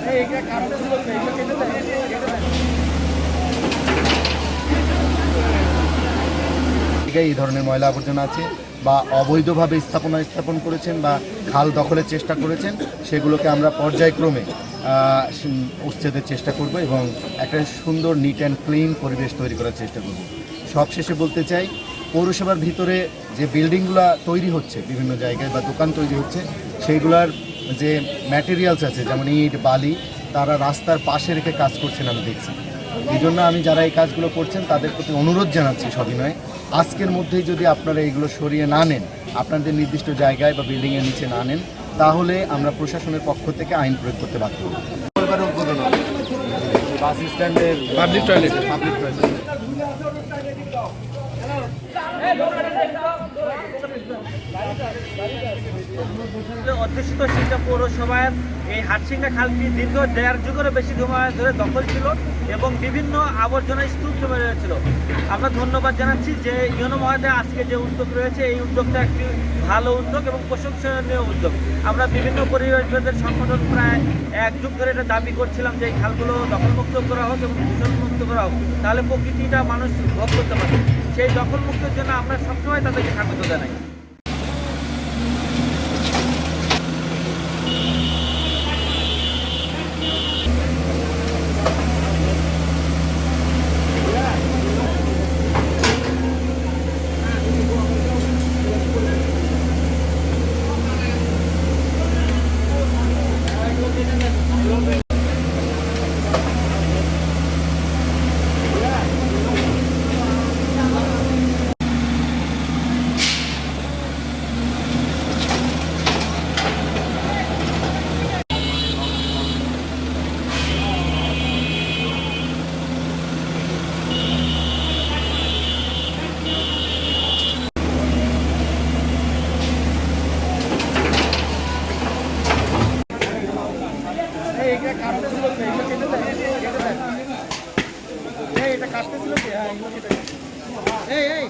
এই ধরনের ময়লা আবর্জনা আছে বা অবৈধভাবে স্থাপন করেছেন বা খাল দখলের চেষ্টা করেছেন, সেগুলোকে আমরা পর্যায়ক্রমে উচ্ছেদের চেষ্টা করব এবং একটা সুন্দর নিট অ্যান্ড ক্লিন পরিবেশ তৈরি করার চেষ্টা করব। সবশেষে বলতে চাই, পৌরসভার ভিতরে যে বিল্ডিংগুলো তৈরি হচ্ছে বিভিন্ন জায়গায় বা দোকান তৈরি হচ্ছে, সেইগুলার যে ম্যাটেরিয়ালস আছে যেমন ইট বালি, তারা রাস্তার পাশে রেখে কাজ করছেন আমি দেখছি। এই জন্য আমি যারা এই কাজগুলো করছেন তাদের প্রতি অনুরোধ জানাচ্ছি সবিনয়ে, আজকের মধ্যেই যদি আপনারা এগুলো সরিয়ে না নেন, আপনাদের নির্দিষ্ট জায়গায় বা বিল্ডিংয়ের নিচে না নেন, তাহলে আমরা প্রশাসনের পক্ষ থেকে আইন প্রয়োগ করতে বাধ্য হব। বাস স্ট্যান্ডের পাবলিক টয়লেট অধ্যুষিত সিংড়া পৌরসভার এই হাটসিংড়া খালটি দীর্ঘ 1.5 যুগেরও বেশি সময় ধরে দখল ছিল এবং বিভিন্ন আবর্জনা স্তূপ জমে রয়েছিল। আমরা ধন্যবাদ জানাচ্ছি যে ইউনো মহোদয় আজকে যে উদ্যোগ রয়েছে, এই উদ্যোগটা একটি ভালো উদ্যোগ এবং প্রশংসনীয় উদ্যোগ। আমরা বিভিন্ন পরিবেশবাদের সংগঠন প্রায় 1 যুগ ধরে এটা দাবি করছিলাম যে এই খালগুলো দখলমুক্ত করা হোক এবং দূষণমুক্ত করা হোক, তাহলে প্রকৃতিটা মানুষ ভোগ করতে পারে। সেই দখলমুক্তের জন্য আমরা সবসময় তাদেরকে স্বাগত জানাই। এটা কাটতেছিল কি? হ্যাঁ, এগুলো কেটে এই